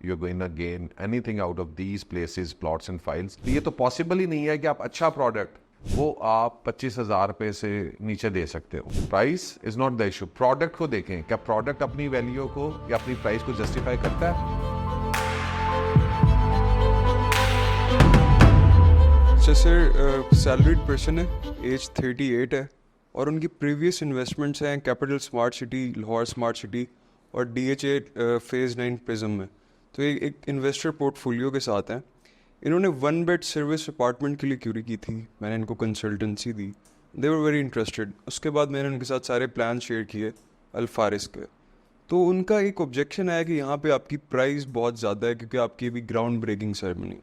you're going to gain anything out of these places, plots and files. तो ये तो possible ही नहीं है कि आप अच्छा प्रोडक्ट वो आप 25,000 रुपए से नीचे दे सकते हो. Price is not the issue. Product को देखें, क्या प्रोडक्ट अपनी वैल्यू को या अपनी प्राइस को जस्टिफाई करता है. सर सैलरीड पर्सन है, एज 38 है और उनकी प्रीवियस इन्वेस्टमेंट्स हैं capital smart city, Lahore smart city और DHA फेज़ 9 प्रिज्म में. तो ये एक इन्वेस्टर पोर्टफोलियो के साथ हैं. इन्होंने 1 बेड सर्विस अपार्टमेंट के लिए क्यूरी की थी. मैंने इनको consultancy the. They were very interested. उसके बाद मैंने उनके साथ सारे प्लान शेयर किए अल्फारिस के. तो उनका एक ऑब्जेक्शन आया कि यहाँ पे आपकी प्राइस बहुत ज़्यादा है क्योंकि आपकी अभी ग्राउंड ब्रेकिंग सेरेमनी.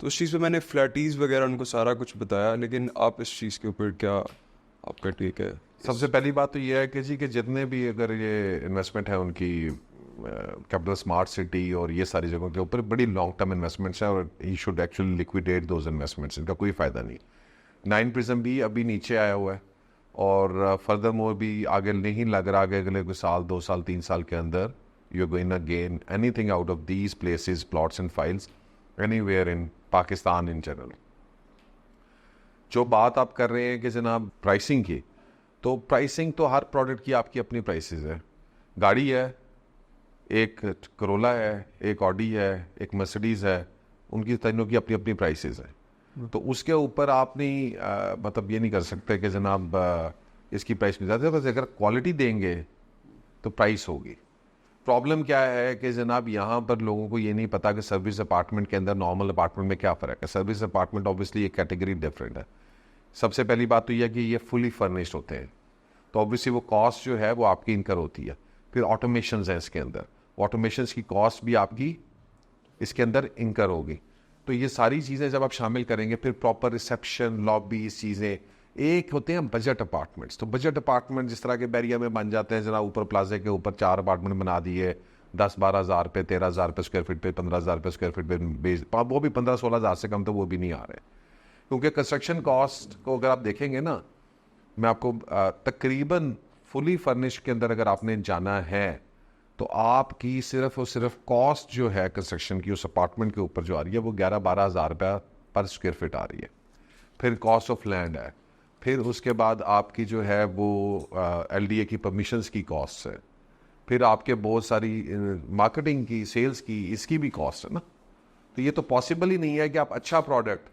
तो उस चीज़ पे मैंने फ्लैटीज़ वगैरह उनको सारा कुछ बताया. लेकिन आप इस चीज़ के ऊपर क्या आपका टेक है? सबसे पहली बात तो ये है कि जी कि जितने भी अगर ये इन्वेस्टमेंट है उनकी कैपिटल स्मार्ट सिटी और ये सारी जगहों के ऊपर बड़ी लॉन्ग टर्म इन्वेस्टमेंट्स हैं और he should actually liquidate those investments. इनका कोई फ़ायदा नहीं. 9 प्रिज्म भी अभी नीचे आया हुआ है और फर्दर मोर भी आगे नहीं लग रहा आगे अगले कोई साल 2 साल 3 साल के अंदर you are going to gain anything out of these places, plots and files anywhere in Pakistan in general. जो बात आप कर रहे हैं कि जनाब प्राइसिंग की, तो प्राइसिंग तो हर प्रोडक्ट की आपकी अपनी प्राइसेस है. गाड़ी है, एक करोला है, एक ऑडी है, एक मर्सिडीज़ है, उनकी तीनों की अपनी अपनी प्राइसेस है. तो उसके ऊपर आप नहीं मतलब ये नहीं कर सकते कि जनाब इसकी प्राइस में ज़्यादा. बस अगर क्वालिटी देंगे तो प्राइस होगी. प्रॉब्लम क्या है कि जनाब यहाँ पर लोगों को ये नहीं पता कि सर्विस अपार्टमेंट के अंदर नॉर्मल अपार्टमेंट में क्या फ़र्क है. सर्विस अपार्टमेंट ऑब्वियसली एक कैटेगरी डिफरेंट है. सबसे पहली बात तो यह है कि ये फुली फर्निश्ड होते हैं, तो ऑब्वियसली वो कॉस्ट जो है वो आपकी इनकर होती है. फिर ऑटोमेशंस हैं इसके अंदर, ऑटोमेशंस की कॉस्ट भी आपकी इसके अंदर इनकर होगी. तो ये सारी चीज़ें जब आप शामिल करेंगे, फिर प्रॉपर रिसेप्शन, लॉबी, चीज़ें. एक होते हैं बजट अपार्टमेंट्स. तो बजट अपार्टमेंट जिस तरह के बैरिया में बन जाते हैं, जरा ऊपर प्लाजे के ऊपर 4 अपार्टमेंट बना दिए 10-12 हज़ार रुपये, 13,000 रुपये स्क्वायर फीट पे, 15,000 रुपये स्क्वायर फीट पे बेच, वो भी 15-16 हज़ार से कम तो वो भी नहीं आ रहे. क्योंकि कंस्ट्रक्शन कॉस्ट को अगर आप देखेंगे ना, मैं आपको तकरीबन फुली फर्निश्ड के अंदर अगर आपने जाना है तो आपकी सिर्फ और सिर्फ कॉस्ट जो है कंस्ट्रक्शन की उस अपार्टमेंट के ऊपर जो आ रही है वो 11-12 हज़ार रुपया पर स्क्वायर फीट आ रही है. फिर कॉस्ट ऑफ लैंड है, फिर उसके बाद आपकी जो है वो LDA की परमिशंस की कॉस्ट है, फिर आपके बहुत सारी मार्केटिंग की, सेल्स की, इसकी भी कॉस्ट है ना. तो ये तो पॉसिबल ही नहीं है कि आप अच्छा प्रोडक्ट,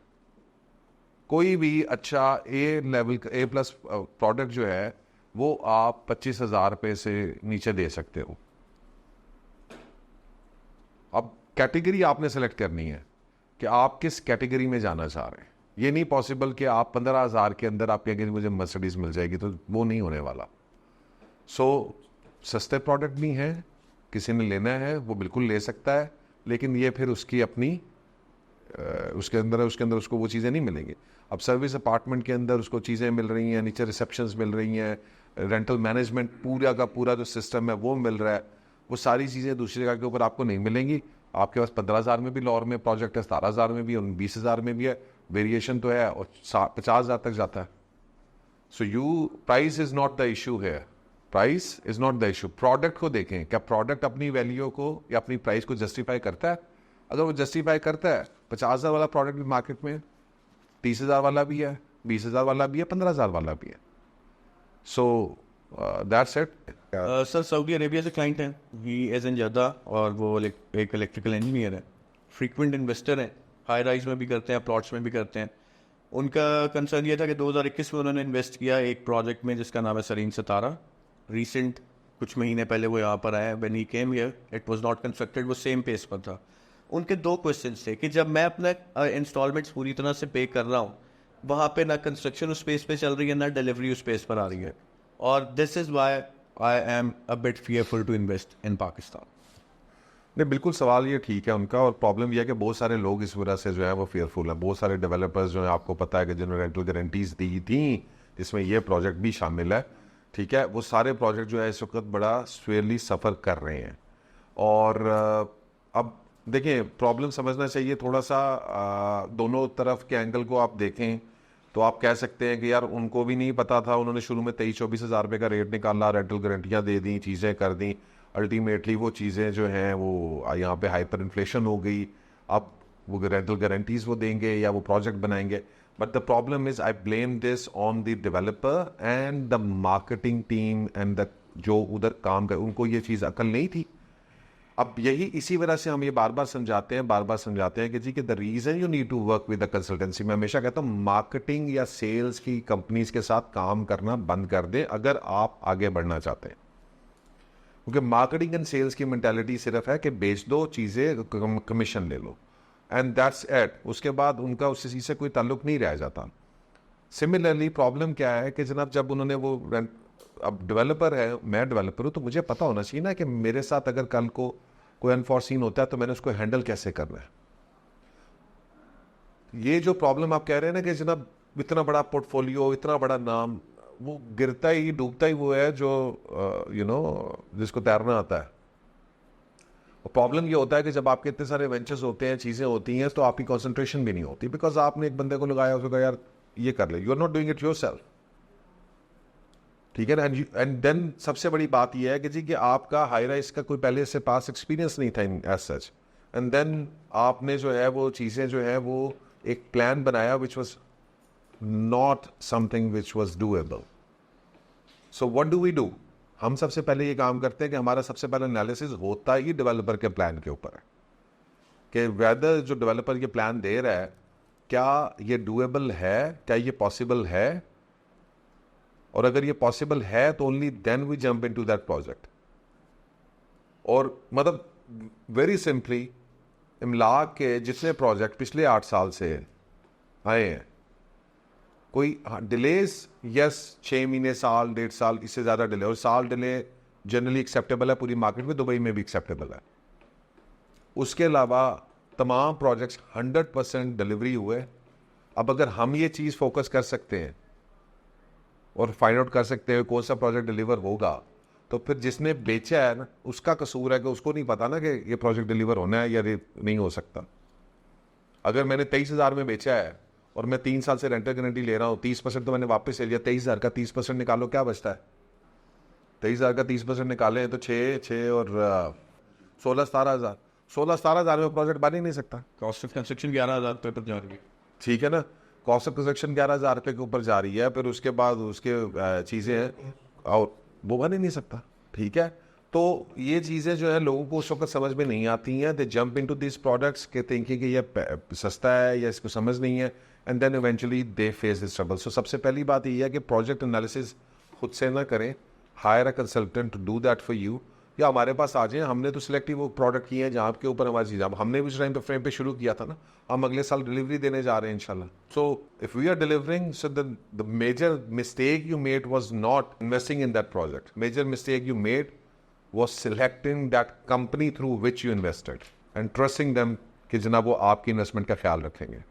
कोई भी अच्छा A+ प्रोडक्ट जो है वो आप 25,000 रुपये से नीचे दे सकते हो. अब कैटेगरी आपने सेलेक्ट करनी है कि आप किस कैटेगरी में जाना चाह रहे हैं. ये नहीं पॉसिबल कि आप 15,000 के अंदर आप कहेंगे मुझे मर्सिडीज मिल जाएगी, तो वो नहीं होने वाला. सो सस्ते प्रोडक्ट भी हैं, किसी ने लेना है वो बिल्कुल ले सकता है, लेकिन ये फिर उसकी अपनी उसके अंदर उसको वो चीज़ें नहीं मिलेंगी. अब सर्विस अपार्टमेंट के अंदर उसको चीज़ें मिल रही हैं, नीचे रिसेप्शंस मिल रही हैं, रेंटल मैनेजमेंट पूरा का पूरा जो सिस्टम है वो मिल रहा है. वो सारी चीज़ें दूसरी जगह के ऊपर आपको नहीं मिलेंगी. आपके पास 15,000 में भी लाहौर में प्रोजेक्ट है, 17,000 में भी, 20,000 में भी है. वेरिएशन तो है और 50,000 तक जाता है. So price is not the issue है. Price is not the issue. Product को देखें, क्या प्रोडक्ट अपनी वैल्यू को या अपनी प्राइस को जस्टिफाई करता है. अगर वो जस्टिफाई करता है, 50,000 वाला प्रोडक्ट भी मार्केट में 30,000 वाला भी है, 20,000 वाला भी है, 15,000 वाला भी है. So that's it. Sir Saudi Arabia से क्लाइंट हैं, ही एज इन जद्दा, और वो एक इलेक्ट्रिकल इंजीनियर है, फ्रीक्वेंट इन्वेस्टर हैं, हाई राइज में भी करते हैं, प्लॉट्स में भी करते हैं. उनका कंसर्न ये था कि 2021 में उन्होंने इन्वेस्ट किया एक प्रोजेक्ट में जिसका नाम है सरीन सितारा. रिसेंट कुछ महीने पहले वो यहाँ पर आए. When he came here it was not constructed, वो सेम पेस पर था. उनके 2 क्वेश्चंस थे कि जब मैं अपना इंस्टॉलमेंट्स पूरी तरह से पे कर रहा हूँ, वहाँ पे ना कंस्ट्रक्शन उस स्पेस पे चल रही है, ना डिलीवरी उस स्पेस पर आ रही है, और this is why I am a bit fearful to invest in Pakistan. नहीं, बिल्कुल सवाल ये ठीक है उनका. और प्रॉब्लम यह है कि बहुत सारे लोग इस वजह से जो है वो फेयरफुल हैं. बहुत सारे डेवलपर्स जो है, आपको पता है कि जिन्होंने रेंटल गारंटीज दी थी, जिसमें ये प्रोजेक्ट भी शामिल है, ठीक है, वो सारे प्रोजेक्ट जो है इस वक्त बड़ा स्वेयरली सफ़र कर रहे हैं. और अब देखिए, प्रॉब्लम समझना चाहिए थोड़ा सा. दोनों तरफ के एंगल को आप देखें तो आप कह सकते हैं कि यार उनको भी नहीं पता था, उन्होंने शुरू में 23-24 हज़ार रुपये का रेट निकाला, रेंटल गारंटियाँ दे दी, चीज़ें कर दी, अल्टीमेटली वो चीज़ें जो हैं वो यहाँ पे हाइपर इन्फ्लेशन हो गई, अब वो रेंटल गारंटीज वो देंगे या वो प्रोजेक्ट बनाएंगे. But the problem is I blame this on the developer and the marketing team and the जो उधर काम कर, उनको ये चीज़ अकल नहीं थी. अब यही इसी वजह से हम ये बार बार समझाते हैं कि जी कि the reason you need to work with the consultancy. मैं हमेशा कहता हूँ मार्केटिंग या सेल्स की कंपनीज के साथ काम करना बंद कर दें अगर आप आगे बढ़ना चाहते हैं, क्योंकि मार्केटिंग एंड सेल्स की मेंटालिटी सिर्फ है कि बेच दो चीज़ें, कमीशन ले लो एंड दैट्स इट. उसके बाद उनका उस चीज़ से कोई ताल्लुक नहीं रह जाता. सिमिलरली प्रॉब्लम क्या है कि जनाब जब उन्होंने वो अब डेवलपर है, मैं डेवलपर हूँ, तो मुझे पता होना चाहिए ना कि मेरे साथ अगर कल को कोई अनफॉर्सीन होता है तो मैंने उसको हैंडल कैसे करना है. ये जो प्रॉब्लम आप कह रहे हैं ना कि जनाब इतना बड़ा पोर्टफोलियो, इतना बड़ा नाम, वो गिरता ही डूबता ही वो है जो जिसको तैरना आता है. और प्रॉब्लम ये होता है कि जब आपके इतने सारे वेंचर्स होते हैं, चीज़ें होती हैं, तो आपकी कंसंट्रेशन भी नहीं होती, बिकॉज आपने एक बंदे को लगाया, उसको कहा यार ये कर ले, you are not doing it yourself. ठीक है ना. एंड देन सबसे बड़ी बात यह है कि जी कि आपका हाई राइज का कोई पहले से पास एक्सपीरियंस नहीं था इन एज सच, एंड देन आपने जो है वो चीज़ें जो है वो एक प्लान बनाया which was not something which was doable. So what do we do? हम सबसे पहले ये काम करते हैं कि हमारा सबसे पहला एनालिसिस होता ही डेवलपर के प्लान के ऊपर है कि वेदर जो डेवलपर ये प्लान दे रहा है क्या ये डूएबल है, क्या ये पॉसिबल है, और अगर ये पॉसिबल है तो only then we jump into that project. और मतलब वेरी सिंपली इमला के जितने प्रोजेक्ट पिछले 8 साल से आए हैं, कोई डिलेज यस 6 महीने, साल, 1.5 साल, इससे ज़्यादा डिले, और साल डिले जनरली एक्सेप्टेबल है पूरी मार्केट में, दुबई में भी एक्सेप्टेबल है. उसके अलावा तमाम प्रोजेक्ट्स 100% डिलीवरी हुए. अब अगर हम ये चीज़ फोकस कर सकते हैं और फाइंड आउट कर सकते हैं कौन सा प्रोजेक्ट डिलीवर होगा, तो फिर जिसने बेचा है ना उसका कसूर है कि उसको नहीं पता ना कि ये प्रोजेक्ट डिलीवर होना है या नहीं हो सकता. अगर मैंने 23,000 में बेचा है और मैं 3 साल से रेंटल गारंटी ले रहा हूँ, 30% तो मैंने वापस ले लिया, 23,000 का 30% निकालो, क्या बचता है? 23,000 का 30% निकालें तो 6 और 16-17,000. 16-17,000 में प्रोजेक्ट बन ही नहीं सकता. कॉस्ट ऑफ कंस्ट्रक्शन 11,000 रुपये पर जा रही है. ठीक है ना. कॉस्ट ऑफ कंस्ट्रक्शन 11,000 रुपये के ऊपर जा रही है, फिर उसके बाद उसके चीज़ें हैं और वो बन ही नहीं सकता. ठीक है. तो ये चीज़ें जो है लोगों को उस वक्त समझ में नहीं आती हैं. They jump into this products के थिंकिंग कि ये सस्ता है या इसको समझ नहीं है, and then eventually they face this trouble. So सबसे पहली बात ये है कि प्रोजेक्ट एनालिसिस खुद से ना करें, hire a consultant to do that for you, या हमारे पास आ जाएं. हमने तो सिलेक्टिव वो प्रोडक्ट किए हैं जहाँ के ऊपर हमारी चीज़, हमने भी उस टाइम पे फ्रेम पे शुरू किया था ना, हम अगले साल डिलीवरी देने जा रहे हैं इंशाल्लाह. So if we are delivering, so the major mistake you made was not investing in that project. Major mistake you made was selecting that company through which you invested and trusting them कि जनाब वो आपकी investment का ख्याल रखेंगे.